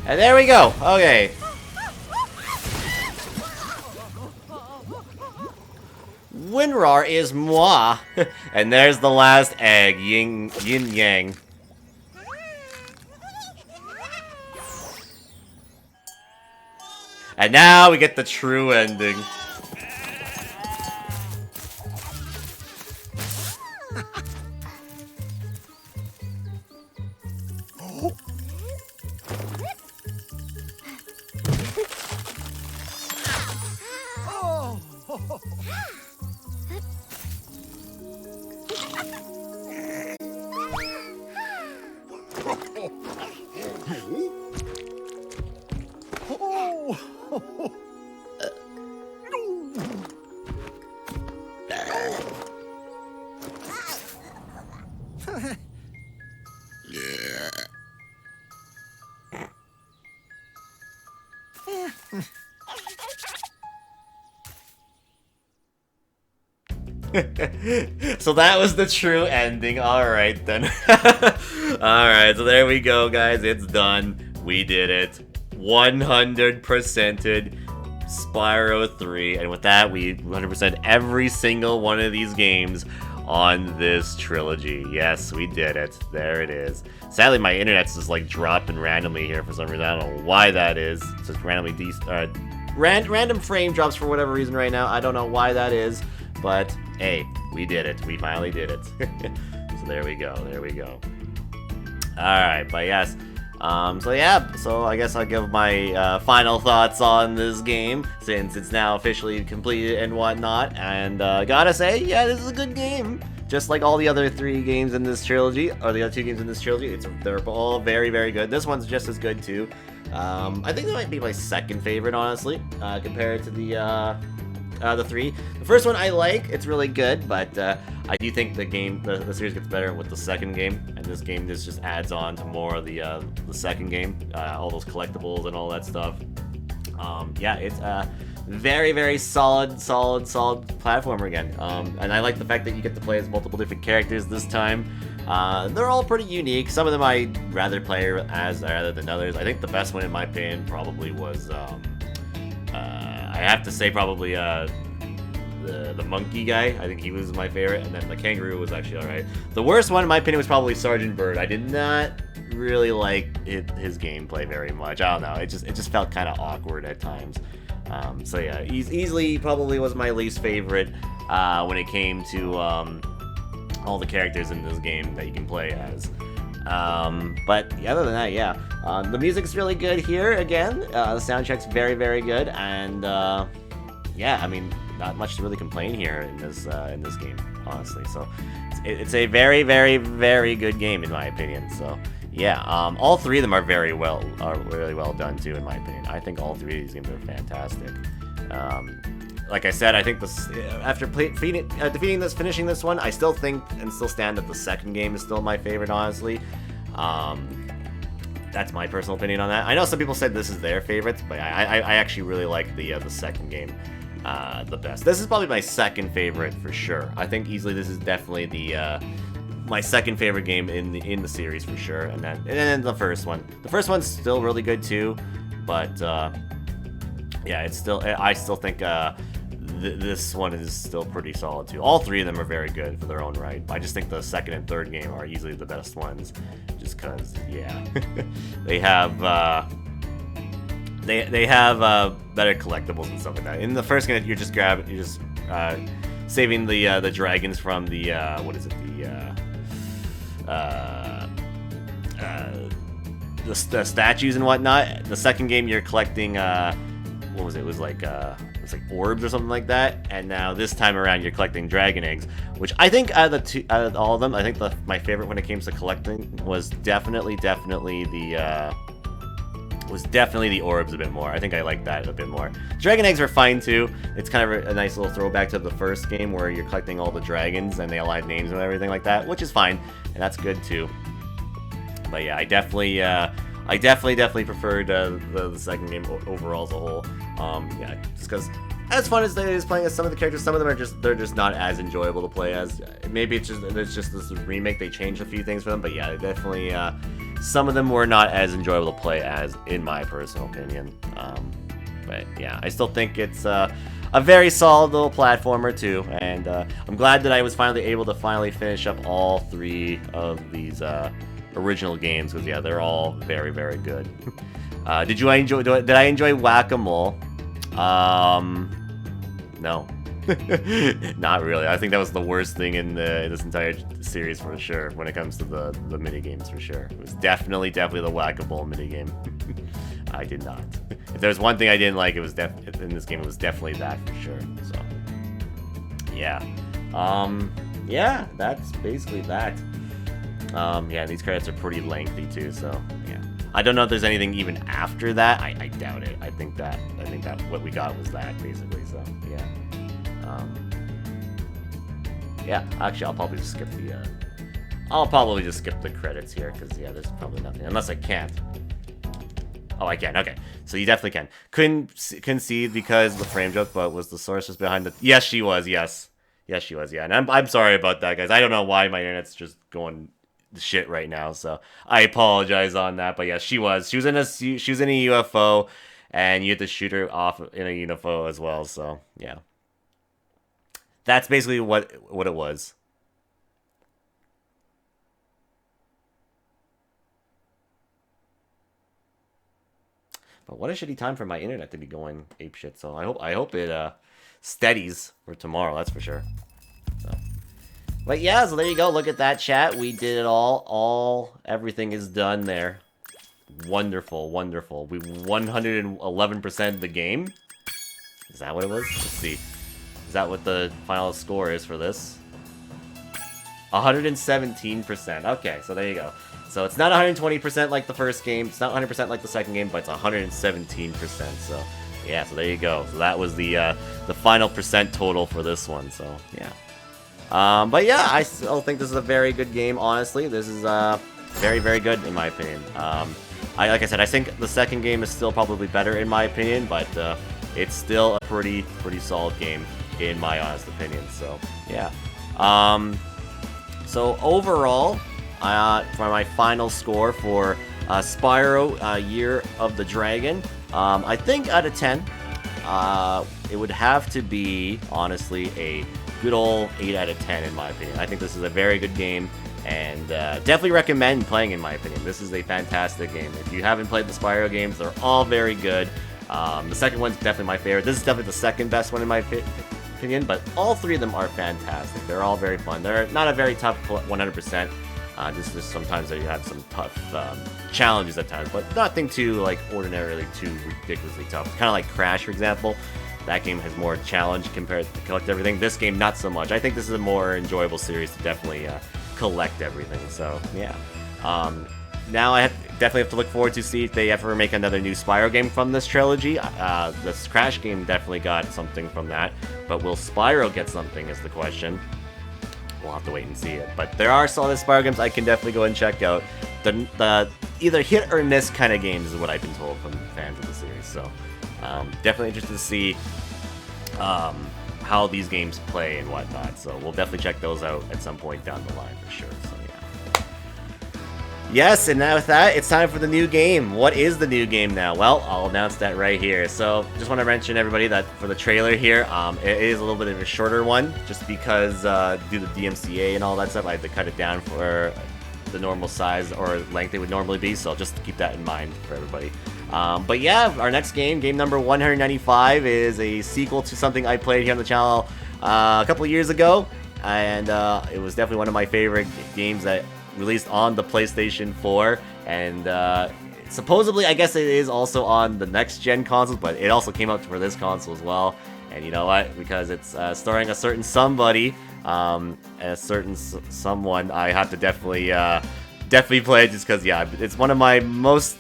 And there we go. Okay. WinRAR is moi. And there's the last egg. Yin yang. And now we get the true ending. So that was the true ending. Alright then. Alright, so there we go, guys. It's done. We did it. 100%ed Spyro 3. And with that, we 100% every single one of these games on this trilogy. Yes, we did it. There it is. Sadly, my internet's just like dropping randomly here for some reason. I don't know why that is. It's just randomly random frame drops for whatever reason right now. I don't know why that is. But, hey, we did it. We finally did it. So there we go. There we go. Alright, but yes. So yeah, so I guess I'll give my final thoughts on this game, since it's now officially completed and whatnot. And gotta say, yeah, this is a good game. Just like all the other 3 games in this trilogy, or the other 2 games in this trilogy, they're all very, very good. This one's just as good too. I think that might be my second favorite, honestly, compared to the 3. The first one I like, it's really good, but I do think the series gets better with the second game, and this game just adds on to more of the second game, all those collectibles and all that stuff. Yeah, it's a very, very solid platformer again. And I like the fact that you get to play as multiple different characters this time. They're all pretty unique. Some of them I'd rather play as rather than others. I think the best one, in my opinion, probably was I have to say probably the monkey guy. I think he was my favorite, and then the kangaroo was actually alright. The worst one, in my opinion, was probably Sergeant Bird. I did not really like his gameplay very much. I don't know. It just felt kind of awkward at times. So yeah, easily probably was my least favorite when it came to all the characters in this game that you can play as. But other than that, yeah, the music's really good here again. The soundtrack's very, very good, and yeah, I mean, not much to really complain here in this game, honestly. So it's a very, very, very good game in my opinion. So yeah, all 3 of them are really well done too, in my opinion. I think all 3 of these games are fantastic. Like I said, I think after finishing this one, I still think and still stand that the second game is still my favorite, honestly. That's my personal opinion on that. I know some people said this is their favorite, but I actually really like the second game the best. This is probably my second favorite for sure. I think easily this is definitely my second favorite game in the series for sure. And then the first one. The first one's still really good too, but yeah, I still think this one is still pretty solid too. All 3 of them are very good for their own right. I just think the second and third game are easily the best ones, just cause yeah, they have better collectibles and stuff like that. In the first game, you're just saving the dragons from the what is it, the statues and whatnot. The second game, you're collecting what was it? It was like orbs or something like that. And now this time around, you're collecting dragon eggs, which I think out of all of them, I think my favorite when it came to collecting was definitely the orbs a bit more. I think I like that a bit more. Dragon eggs are fine too. It's kind of a nice little throwback to the first game where you're collecting all the dragons and they all have names and everything like that, which is fine, and that's good too. But yeah, I definitely preferred the second game overall as a whole. Yeah, just because as fun as it is playing as some of the characters, some of them they're just not as enjoyable to play as. Maybe it's just this remake, they changed a few things for them, but yeah, they definitely some of them were not as enjoyable to play as, in my personal opinion. But yeah, I still think it's a very solid little platformer too, and I'm glad that I was finally able to finish up all 3 of these original games, because yeah, they're all very, very good. Did I enjoy Whack-A-Mole? No. Not really. I think that was the worst thing in this entire series for sure, when it comes to the minigames for sure. It was definitely the Whack-A-Mole minigame. I did not. If there's one thing I didn't like, it was in this game, it was definitely that for sure. So, yeah. Yeah, that's basically that. Yeah, these credits are pretty lengthy too, so yeah. I don't know if there's anything even after that. I doubt it. I think that what we got was that basically. So yeah. Yeah. Actually, I'll probably just skip the credits here, because yeah, there's probably nothing, unless I can't. Oh, I can. Okay, so you definitely can. Couldn't concede because the frame dropped, but was the source just behind the? Yes, she was. Yes, she was. Yeah, and I'm sorry about that, guys. I don't know why my internet's just going shit right now, so I apologize on that. But yeah, she was. She was in a UFO, and you had to shoot her off in a UFO as well. So yeah, that's basically what it was. But what a shitty time for my internet to be going apeshit. So I hope it steadies for tomorrow. That's for sure. So. But yeah, so there you go. Look at that, chat. We did it all. Everything is done there. Wonderful, wonderful. We 111% the game. Is that what it was? Let's see. Is that what the final score is for this? 117%. Okay, so there you go. So it's not 120% like the first game. It's not 100% like the second game, but it's 117%. So yeah, so there you go. So that was the final percent total for this one. So yeah. But yeah, I still think this is a very good game, honestly. This is very, very good in my opinion. Like I said, I think the second game is still probably better in my opinion, but it's still a pretty solid game in my honest opinion. So yeah. So overall, for my final score for Spyro Year of the Dragon, I think out of 10, it would have to be, honestly, a good old 8 out of 10 in my opinion. I think this is a very good game, and definitely recommend playing in my opinion. This is a fantastic game. If you haven't played the Spyro games, they're all very good. The second one's definitely my favorite. This is definitely the second best one in my opinion, but all 3 of them are fantastic. They're all very fun. They're not a very tough 100%. Just sometimes you have some tough challenges at times, but nothing too ordinarily too ridiculously tough. Kind of like Crash, for example. That game has more challenge compared to collect everything. This game, not so much. I think this is a more enjoyable series to definitely collect everything. So yeah. Now I definitely have to look forward to see if they ever make another new Spyro game from this trilogy. This Crash game definitely got something from that, but will Spyro get something is the question. We'll have to wait and see it. But there are some other Spyro games I can definitely go and check out. The either hit or miss kind of games is what I've been told from fans of the series. So definitely interested to see how these games play and whatnot. So we'll definitely check those out at some point down the line for sure. So yeah. Yes, and now with that, it's time for the new game. What is the new game now? Well, I'll announce that right here. So just want to mention everybody that for the trailer here, it is a little bit of a shorter one, just because due to DMCA and all that stuff, I had to cut it down for the normal size or length it would normally be. So just keep that in mind for everybody. But yeah, our next game number 195, is a sequel to something I played here on the channel a couple of years ago, and it was definitely one of my favorite games that released on the PlayStation 4, and supposedly I guess it is also on the next gen consoles, but it also came out for this console as well. And you know what, because it's starring a certain somebody, a certain someone, I have to definitely play it, just because yeah, it's one of my most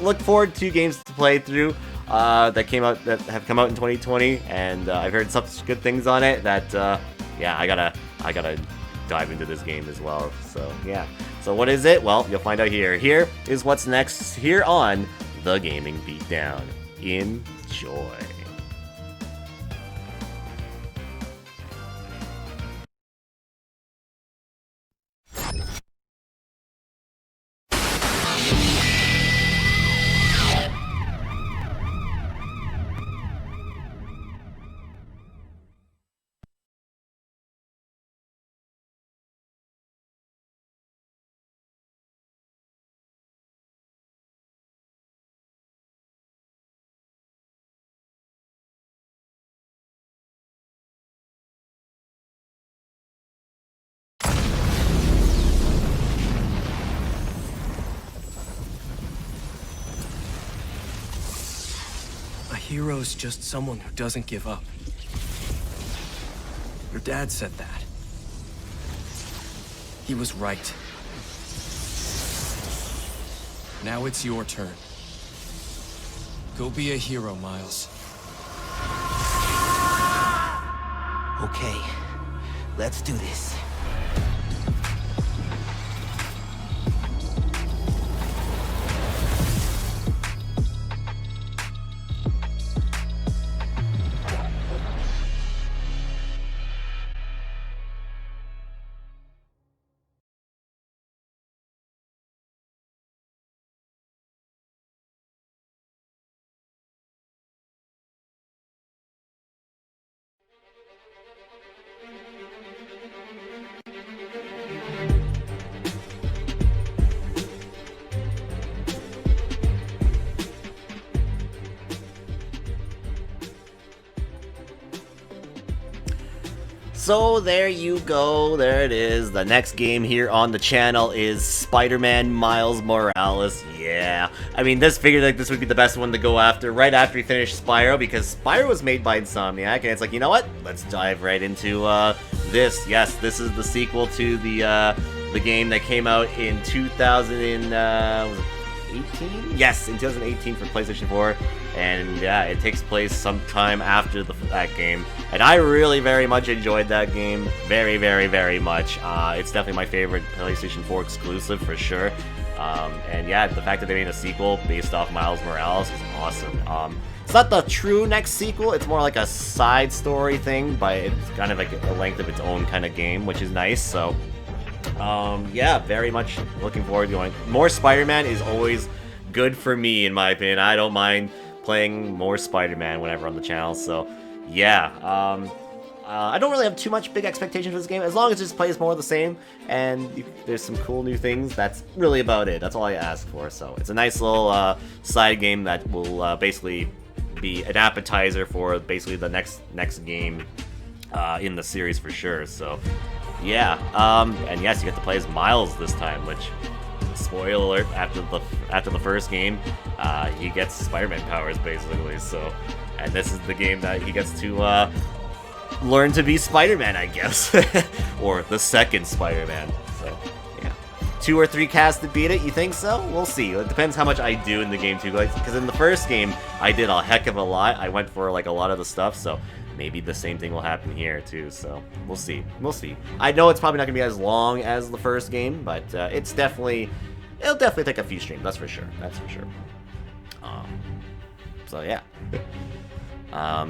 look forward to games to play through that have come out in 2020, and I've heard such good things on it that yeah, I gotta dive into this game as well. So yeah, so what is it? Well, you'll find out here. Here is what's next here on the Gaming Beatdown. Enjoy. hero's just someone who doesn't give up. Your dad said that. He was right. Now it's your turn. Go be a hero, Miles. Okay, let's do this. So there you go, there it is. The next game here on the channel is Spider-Man Miles Morales. Yeah, I mean, figured like this would be the best one to go after right after we finish Spyro, because Spyro was made by Insomniac, and it's like, you know what? Let's dive right into this. Yes, this is the sequel to the game that came out in 2018? Yes, in 2018 for PlayStation 4. And yeah, it takes place sometime after that game. And I really very much enjoyed that game. Very, very, very much. It's definitely my favorite PlayStation 4 exclusive for sure. And yeah, the fact that they made a sequel based off Miles Morales is awesome. It's not the true next sequel, it's more like a side story thing, but it's kind of like a length of its own kind of game, which is nice. So yeah, very much looking forward to going. More Spider-Man is always good for me, in my opinion. I don't mind playing more Spider-Man whenever on the channel, so yeah. I don't really have too much big expectations for this game, as long as it just plays more of the same, and there's some cool new things. That's really about it. That's all I ask for. So it's a nice little side game that will basically be an appetizer for basically the next game in the series for sure. So yeah, and yes, you get to play as Miles this time, which, spoiler alert, after the first game, he gets Spider-Man powers basically. So, and this is the game that he gets to learn to be Spider-Man, I guess, or the second Spider-Man. So yeah, 2 or 3 casts to beat it. You think so? We'll see. It depends how much I do in the game too, like, because in the first game I did a heck of a lot. I went for like a lot of the stuff, so maybe the same thing will happen here too. So we'll see. We'll see. I know it's probably not gonna be as long as the first game, but it'll definitely take a few streams. That's for sure. That's for sure. So yeah.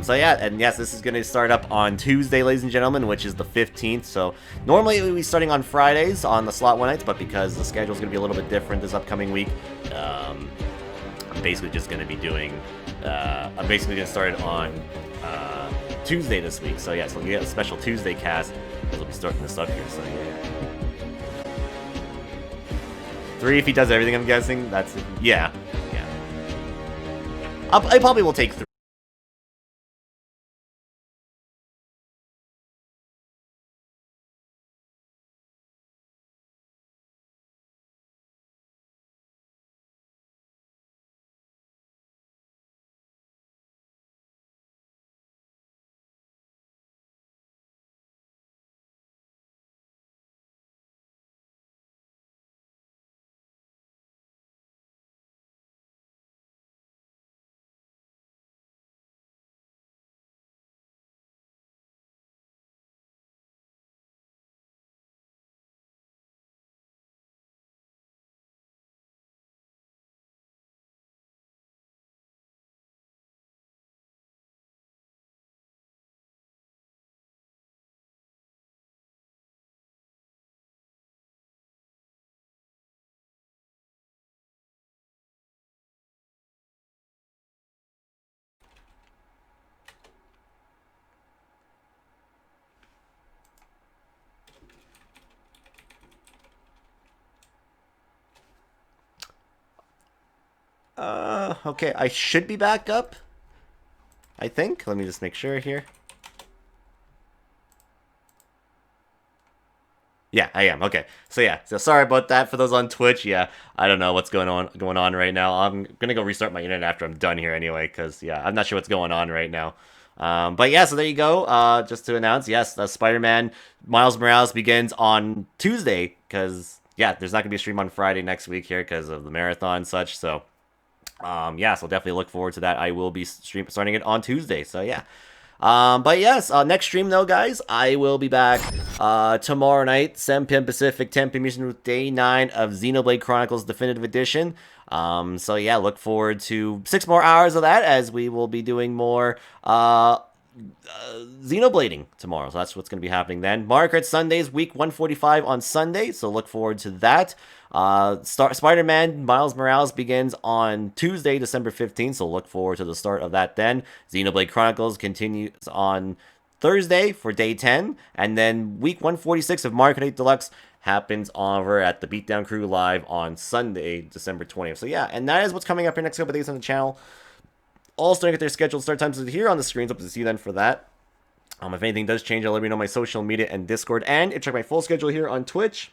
So yeah, and yes, this is going to start up on Tuesday, ladies and gentlemen, which is the 15th. So normally it would be starting on Fridays on the slot one nights, but because the schedule is going to be a little bit different this upcoming week, I'm basically just going to be doing. I'm basically going to start it on Tuesday this week. So yeah, so we'll get a special Tuesday cast because we'll be starting this up here. So yeah. 3 if he does everything, I'm guessing. That's yeah. I probably will take 3. Okay, I should be back up, I think. Let me just make sure here. Yeah, I am. Okay. So yeah, so sorry about that for those on Twitch. Yeah, I don't know what's going on right now. I'm gonna go restart my internet after I'm done here anyway, because yeah, I'm not sure what's going on right now. But yeah, so there you go. Just to announce, yes, Spider-Man Miles Morales begins on Tuesday, because yeah, there's not gonna be a stream on Friday next week here because of the marathon and such. So yeah, so definitely look forward to that. I will be starting it on Tuesday. So yeah. But yes, next stream though, guys, I will be back tomorrow night, 7 p.m. Pacific, 10 p.m. Eastern, with Day 9 of Xenoblade Chronicles Definitive Edition. So yeah, look forward to 6 more hours of that, as we will be doing more Xenoblading tomorrow. So that's what's going to be happening then. Mario Kart Sundays, week 145 on Sunday, so look forward to that. Spider-Man Miles Morales begins on Tuesday, December 15th, so look forward to the start of that then. Xenoblade Chronicles continues on Thursday for day 10, and then week 146 of Mario Kart 8 Deluxe happens over at the Beatdown Crew Live on Sunday, December 20th. So yeah, and that is what's coming up here next couple of days on the channel. All starting at their scheduled start times here on the screens. Hope to see you then for that. If anything does change, I'll let you know my social media and Discord, and check my full schedule here on Twitch.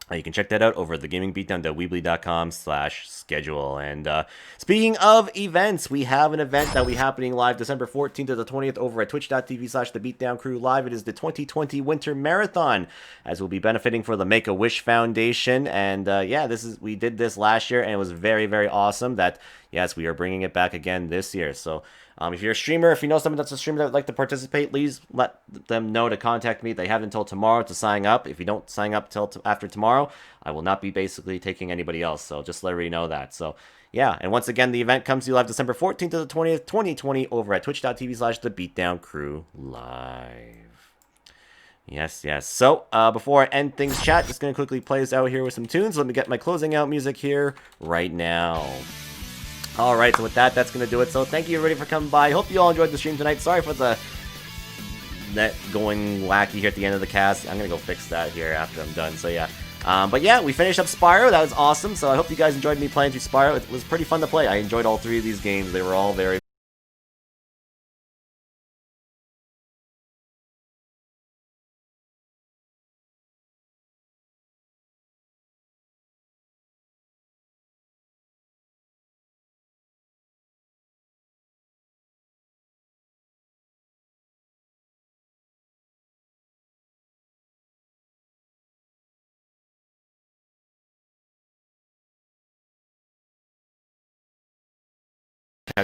You can check that out over at thegamingbeatdown.weebly.com/schedule. And speaking of events, we have an event that will be happening live December 14th to the 20th over at twitch.tv/thebeatdowncrew live. It is the 2020 Winter Marathon, as we'll be benefiting for the Make-A-Wish Foundation. And yeah, we did this last year, and it was very, very awesome that, yes, we are bringing it back again this year. So if you're a streamer, if you know someone that's a streamer that would like to participate, please let them know to contact me. They have until tomorrow to sign up. If you don't sign up till after tomorrow, I will not be basically taking anybody else. So just let everybody know that. So yeah, and once again, the event comes to you live December 14th to the 20th, 2020 over at twitch.tv/thebeatdowncrew live. Yes, yes. So before I end things, chat, just going to quickly play this out here with some tunes. Let me get my closing out music here right now. Alright, so with that, that's going to do it. So thank you everybody for coming by. Hope you all enjoyed the stream tonight. Sorry for the net going wacky here at the end of the cast. I'm going to go fix that here after I'm done. So yeah. But yeah, we finished up Spyro. That was awesome. So I hope you guys enjoyed me playing through Spyro. It was pretty fun to play. I enjoyed all 3 of these games. They were all very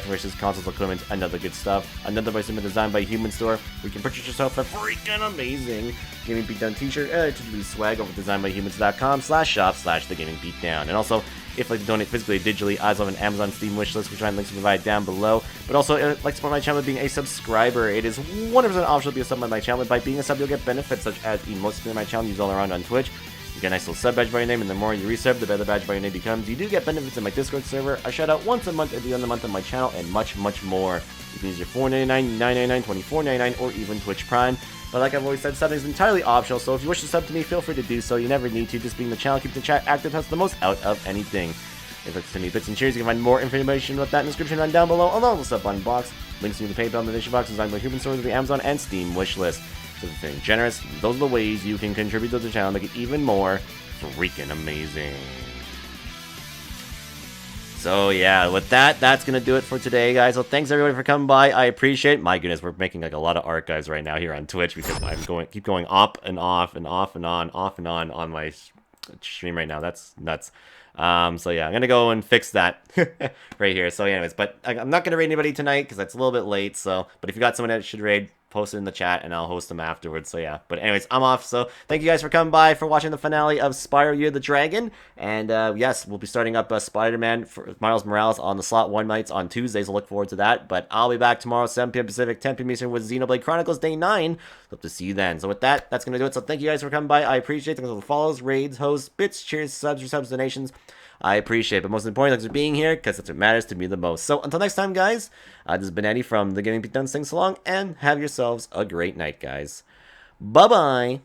versus consoles, equipment, and other good stuff. Another voice image designed by Human Store. We can purchase yourself a freaking amazing Gaming Beatdown t-shirt, TGBD swag over designedbyhumans.com/shop/thegamingbeatdown. And also, if you'd like to donate physically or digitally, I also have an Amazon Steam wishlist, which I have links provided down below. But also, if you'd like to support my channel by being a subscriber, it is 100% optional to be a sub on my channel. By being a sub, you'll get benefits such as emotes in my channel used all around on Twitch. You get a nice little sub badge by your name, and the more you resub, the better the badge by your name becomes. You do get benefits in my Discord server, a shout out once a month at the end of the month on my channel, and much, much more. You can use your $4.99, $9.99, $24.99, or even Twitch Prime. But like I've always said, subbing is entirely optional, so if you wish to sub to me, feel free to do so. You never need to. Just being the channel, keep the chat active, helps the most out of anything. If you'd like to send me bits and cheers, you can find more information about that in the description and down below, along with the sub button box. Links to the PayPal and donation box designed by Human Store, the Amazon and Steam wishlist. So if you're feeling generous, those are the ways you can contribute to the channel, make it even more freaking amazing. So yeah, with that, that's gonna do it for today, guys. So thanks everybody for coming by. I appreciate it. My goodness, we're making like a lot of archives right now here on Twitch because I'm keep going up and off and off and on my stream right now. That's nuts. So yeah, I'm gonna go and fix that right here. So anyways, but I'm not gonna raid anybody tonight because it's a little bit late. So, but if you got someone that should raid, post it in the chat and I'll host them afterwards. So yeah, but anyways, I'm off. So thank you guys for coming by, for watching the finale of Spyro Year the Dragon. And yes, we'll be starting up Spider-Man for Miles Morales on the slot 1 nights on Tuesdays. So look forward to that. But I'll be back tomorrow, 7 p.m. Pacific, 10 p.m. Eastern with Xenoblade Chronicles Day 9. Hope to see you then. So with that, that's gonna do it. So thank you guys for coming by. I appreciate it. Thanks for the follows, raids, hosts, bits, cheers, subs, donations. I appreciate it, but most importantly, thanks for being here, because that's what matters to me the most. So until next time, guys, this has been Andy from the Gaming Beatdown Sing Along, and have yourselves a great night, guys. Bye-bye!